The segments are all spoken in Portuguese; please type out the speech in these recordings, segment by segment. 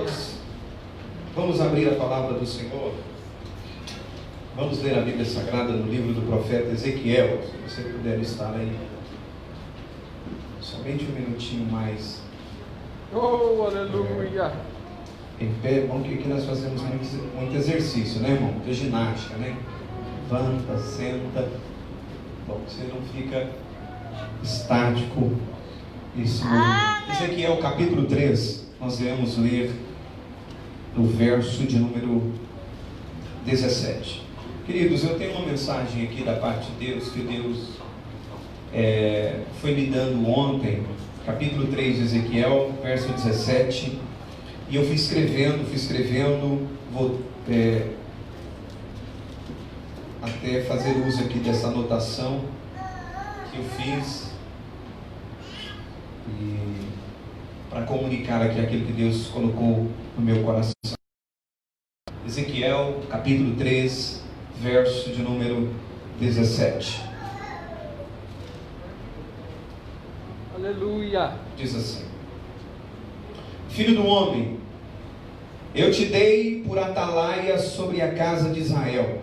Irmãos, vamos abrir a palavra do Senhor. Vamos ler a Bíblia Sagrada no livro do profeta Ezequiel. Se você puder estar aí somente um minutinho mais. Oh, aleluia! Em pé. Bom que aqui nós fazemos muito exercício, né, irmão? Muita ginástica, né? Levanta, senta. Bom, você não fica estático. Isso. Ezequiel capítulo 3, nós iremos ler no verso de número 17. Queridos, eu tenho uma mensagem aqui da parte de Deus, que Deus foi me dando ontem, capítulo 3 de Ezequiel, verso 17, e eu fui escrevendo, vou até fazer uso aqui dessa anotação que eu fiz, e para comunicar aqui aquilo que Deus colocou no meu coração. Ezequiel, capítulo 3, verso de número 17. Aleluia! Diz assim: Filho do homem, eu te dei por atalaia sobre a casa de Israel,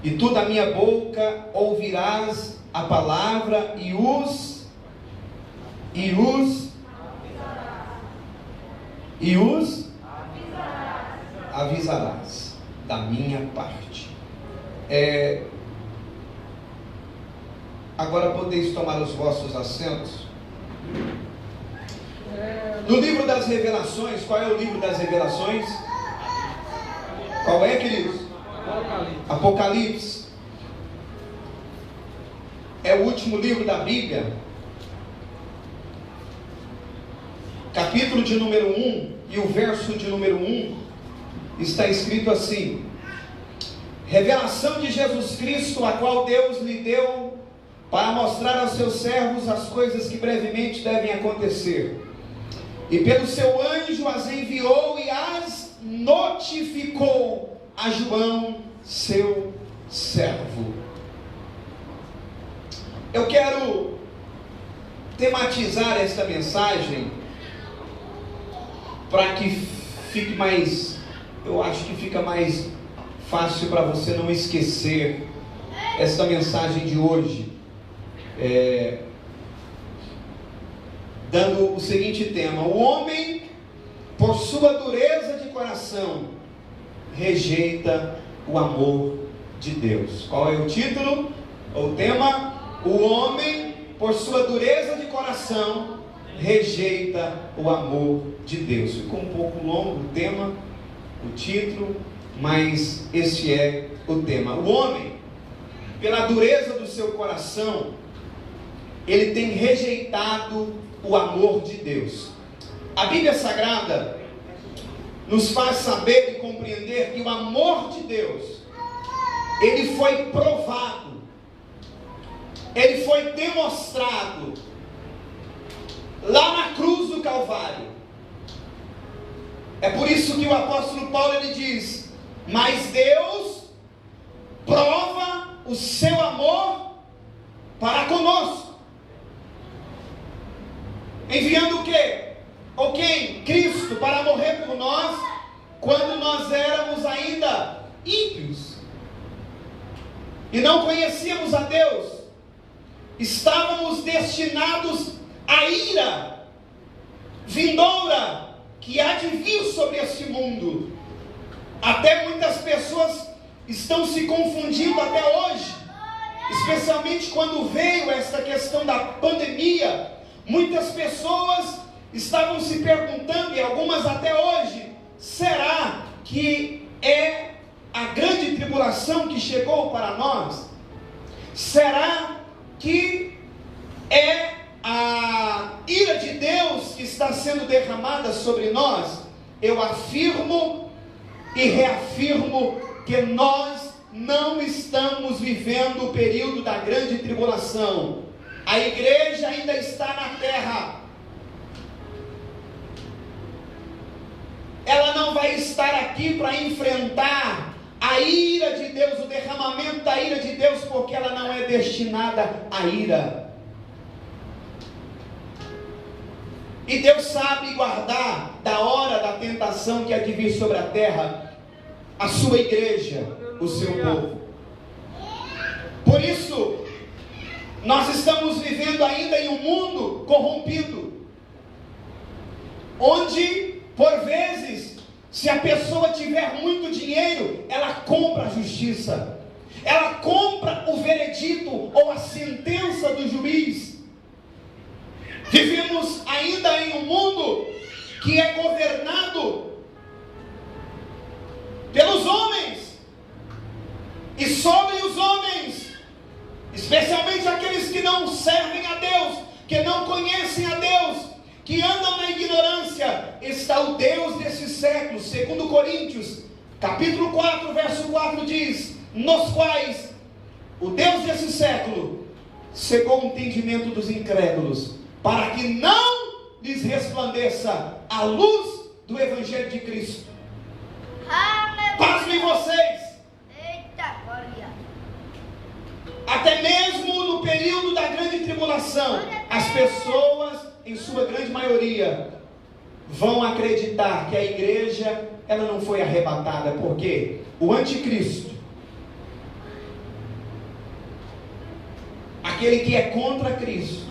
e tu da minha boca ouvirás a palavra e os avisarás da minha parte. Agora podeis tomar os vossos assentos. No livro das revelações, qual é o livro das revelações? Qual é, queridos? Apocalipse. É o último livro da Bíblia. Capítulo de número 1 e o verso de número 1 está escrito assim: revelação de Jesus Cristo, a qual Deus lhe deu para mostrar aos seus servos as coisas que brevemente devem acontecer. E pelo seu anjo as enviou e as notificou a João, seu servo. Eu quero tematizar esta mensagem para que fique mais, eu acho que fica mais fácil para você não esquecer esta mensagem de hoje, dando o seguinte tema: o homem, por sua dureza de coração, rejeita o amor de Deus. Qual é o título? O tema: o homem, por sua dureza de coração, rejeita o amor de Deus. Ficou um pouco longo o tema, o título, mas esse é o tema. O homem, pela dureza do seu coração, ele tem rejeitado o amor de Deus. A Bíblia Sagrada nos faz saber e compreender que o amor de Deus, ele foi provado, ele foi demonstrado lá na cruz do Calvário. É por isso que o apóstolo Paulo ele diz: mas Deus prova o seu amor para conosco, enviando o quê? Ou quem? Cristo, para morrer por nós, quando nós éramos ainda ímpios e não conhecíamos a Deus. Estávamos destinados à ira vindoura que há de vir sobre este mundo. Até muitas pessoas estão se confundindo até hoje, especialmente quando veio essa questão da pandemia. Muitas pessoas estavam se perguntando, e algumas até hoje: será que é a grande tribulação que chegou para nós? Será que é a ira de Deus que está sendo derramada sobre nós? Eu afirmo e reafirmo que nós não estamos vivendo o período da grande tribulação. A igreja ainda está na terra. Ela não vai estar aqui para enfrentar a ira de Deus, o derramamento da ira de Deus, porque ela não é destinada à ira. E Deus sabe guardar da hora da tentação tribulação que há de vir sobre a terra, a sua igreja, o seu povo. Por isso, nós estamos vivendo ainda em um mundo corrompido, onde, por vezes, se a pessoa tiver muito dinheiro, ela compra a justiça, ela compra o veredito ou a sentença do juiz. Vivemos ainda em um mundo que é governado pelos homens, e sobre os homens, especialmente aqueles que não servem a Deus, que não conhecem a Deus, que andam na ignorância, está o Deus desse século. 2 Coríntios, capítulo 4, verso 4 diz: nos quais o Deus desse século cegou o entendimento dos incrédulos, para que não lhes resplandeça a luz do Evangelho de Cristo. Pasmem vocês, até mesmo no período da grande tribulação, as pessoas, em sua grande maioria, vão acreditar que a igreja, ela não foi arrebatada, porque o anticristo, aquele que é contra Cristo,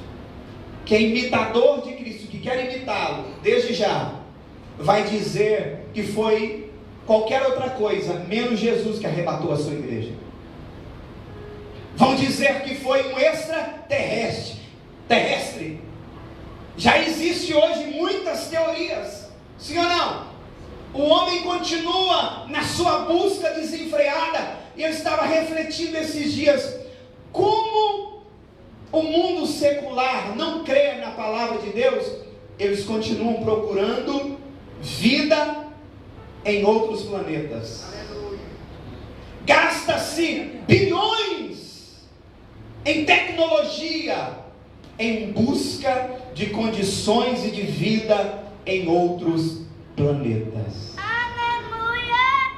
que é imitador de Cristo, que quer imitá-lo, desde já, vai dizer que foi qualquer outra coisa, menos Jesus, que arrebatou a sua igreja. Vão dizer que foi um extraterrestre. Já existe hoje muitas teorias, sim ou não? O homem continua na sua busca desenfreada, e eu estava refletindo esses dias, como o mundo secular não crê na palavra de Deus, eles continuam procurando vida em outros planetas. Gasta-se bilhões em tecnologia, em busca de condições e de vida em outros planetas. Aleluia!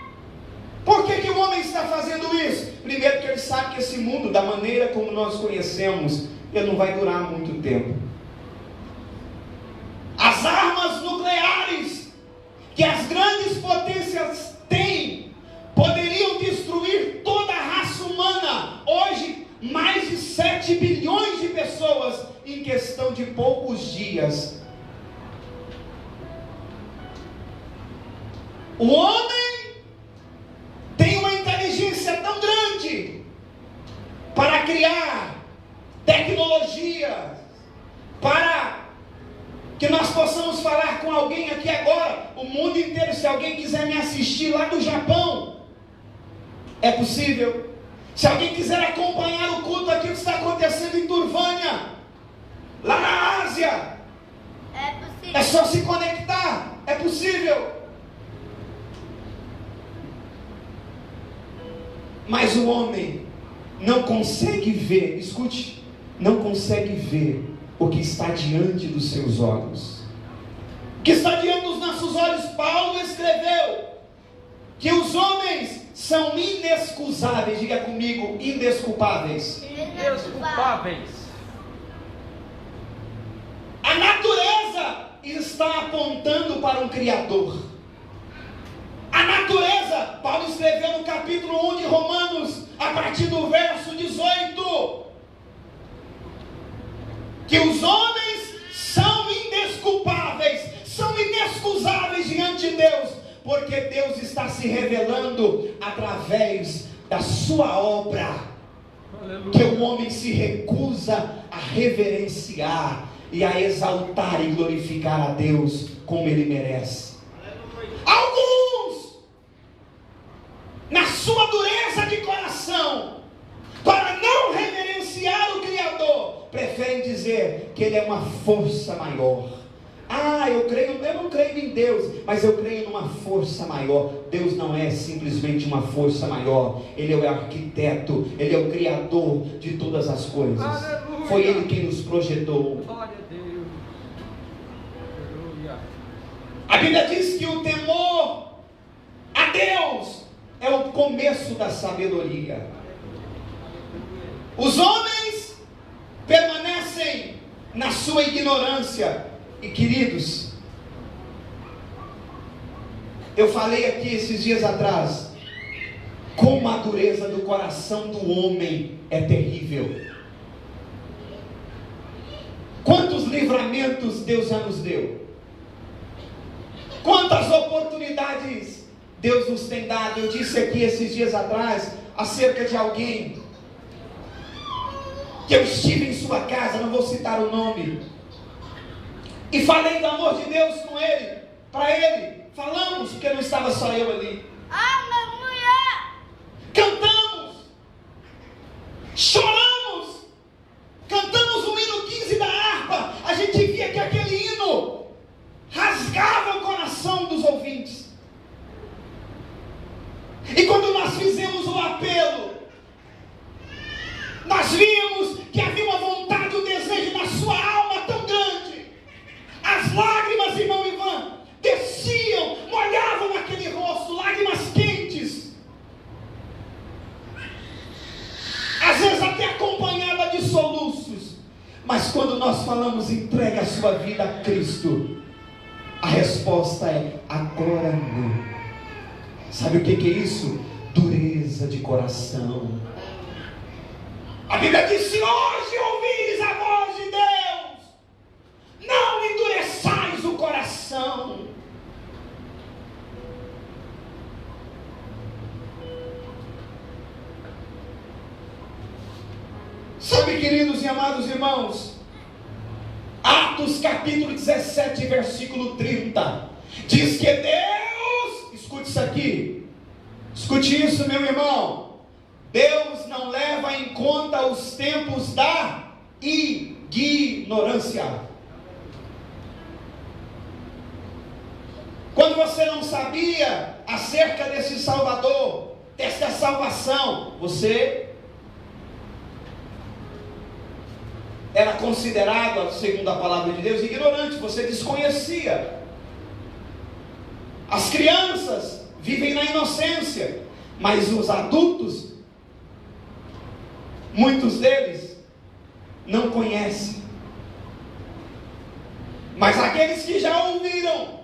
Por que o homem está fazendo isso? Primeiro, porque ele sabe que esse mundo, da maneira como nós conhecemos, ele não vai durar muito tempo. As armas nucleares que as grandes potências têm poderiam destruir toda a raça humana. Hoje, mais de 7 bilhões de pessoas em questão de poucos dias. O homem tem uma inteligência tão grande para criar tecnologia, para que nós possamos falar com alguém aqui agora, o mundo inteiro. Se alguém quiser me assistir lá do Japão, é possível. Se alguém quiser acompanhar o culto aqui que está acontecendo em Turvânia, lá na Ásia, é possível. É só se conectar, é possível. Mas o homem não consegue ver, escute, não consegue ver o que está diante dos seus olhos. O que está diante dos nossos olhos, Paulo escreveu que os homens são inexcusáveis. Diga comigo, indesculpáveis. Indesculpáveis. A natureza está apontando para um Criador. A natureza, Paulo escreveu no capítulo 1 de Romanos, a partir do verso 18, que os homens são indesculpáveis, são inexcusáveis diante de Deus, porque Deus está se revelando através da sua obra. Aleluia. Que o homem se recusa a reverenciar e a exaltar e glorificar a Deus como ele merece. Aleluia. Alguns, na sua dureza de coração, para não reverenciar o Criador, preferem dizer que ele é uma força maior. Eu não creio em Deus, mas eu creio numa força maior. Deus não é simplesmente uma força maior. Ele é o arquiteto, Ele é o criador de todas as coisas. Aleluia. Foi Ele quem nos projetou. Glória a Deus. Aleluia. A Bíblia diz que o temor a Deus é o começo da sabedoria. Os homens permanecem na sua ignorância. E queridos, Eu falei aqui esses dias atrás, como a dureza do coração do homem é terrível. Quantos livramentos Deus já nos deu? Quantas oportunidades Deus nos tem dado? Eu disse aqui esses dias atrás, acerca de alguém, que eu estive em sua casa, não vou citar o nome, e falei do amor de Deus com ele, para ele, falamos, porque não estava só eu ali. Cantamos, choramos, cantamos o hino 15 da harpa. A gente via que aquele hino rasgava o coração dos ouvintes. E quando nós fizemos o apelo, nós víamos que havia uma vontade, um desejo na sua alma tão grande. As lágrimas, irmão Ivan, desciam, molhavam aquele rosto, lágrimas quentes. Às vezes até acompanhada de soluços. Mas quando nós falamos entregue a sua vida a Cristo, a resposta é agora não. Sabe o que é isso? Dureza de coração. A Bíblia diz: se hoje ouvires a voz de Deus, não endureçais o coração. Sabe, queridos e amados irmãos, Atos capítulo 17, versículo 30, diz que Deus, escute isso aqui, escute isso, meu irmão, Deus não leva em conta os tempos da ignorância. Quando você não sabia acerca desse Salvador, dessa salvação, você era considerado, segundo a palavra de Deus, ignorante, você desconhecia. As crianças vivem na inocência, mas os adultos, muitos deles, não conhecem. Mas aqueles que já ouviram,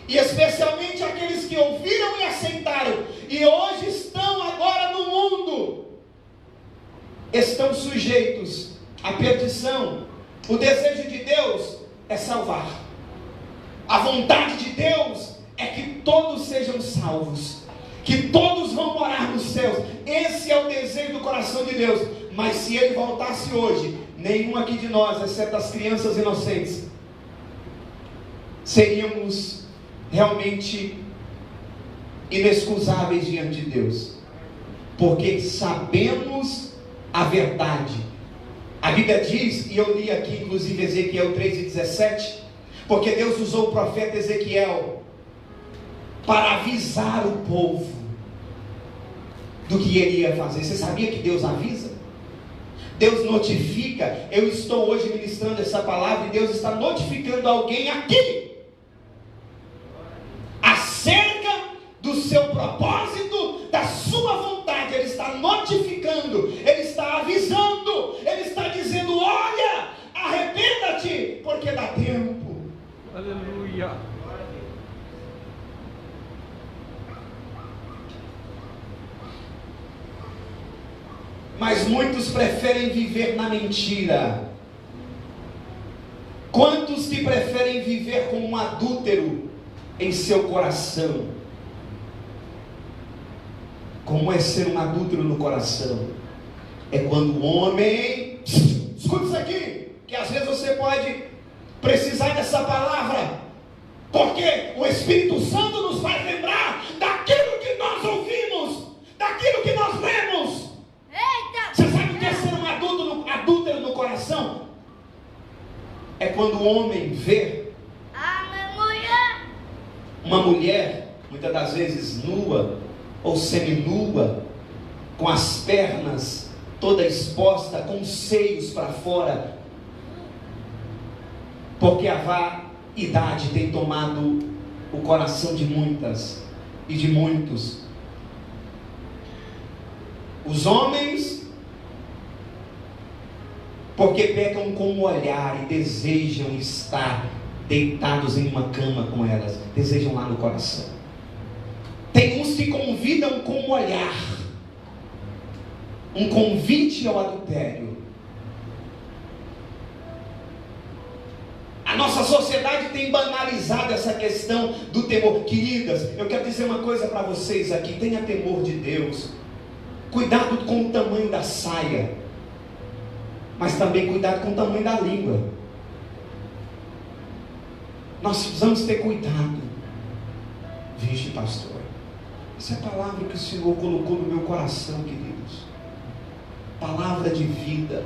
e especialmente aqueles que ouviram e aceitaram, e hoje estão agora no mundo, estão sujeitos à perdição. O desejo de Deus é salvar. A vontade de Deus é que todos sejam salvos, que todos vão morar nos céus. Esse é o desejo do coração de Deus. Mas se Ele voltasse hoje, nenhum aqui de nós, exceto as crianças inocentes, seríamos realmente inexcusáveis diante de Deus, porque sabemos a verdade. A Bíblia diz, e eu li aqui inclusive Ezequiel 3:17, porque Deus usou o profeta Ezequiel para avisar o povo do que ele ia fazer. Você sabia que Deus avisa? Deus notifica. Eu estou hoje ministrando essa palavra e Deus está notificando alguém aqui acerca do seu propósito, da sua vontade. Ele está notificando, Ele está avisando, Ele está dizendo: olha, arrependa-te, porque dá tempo. Aleluia. Mas muitos preferem viver na mentira. Quantos que preferem viver como um adúltero em seu coração? Como é ser um adúltero no coração? É quando o homem, escuta isso aqui, que às vezes você pode precisar dessa palavra, porque o Espírito Santo nos faz lembrar daquilo que nós ouvimos, daquilo que nós lemos. Eita! Você sabe o que é ser um adúltero no coração? É quando o homem vê uma mulher, muitas das vezes nua ou seminua, com as pernas toda exposta, com os seios para fora, porque a vaidade tem tomado o coração de muitas e de muitos. Os homens, porque pecam com o olhar e desejam estar deitados em uma cama com elas, desejam lá no coração. Tem uns que convidam com o olhar, um convite ao adultério. A nossa sociedade tem banalizado essa questão do temor. Queridas, eu quero dizer uma coisa para vocês aqui: tenha temor de Deus. Cuidado com o tamanho da saia, mas também cuidado com o tamanho da língua. Nós precisamos ter cuidado. Vixe, pastor, essa é a palavra que o Senhor colocou no meu coração, queridos. Palavra de vida.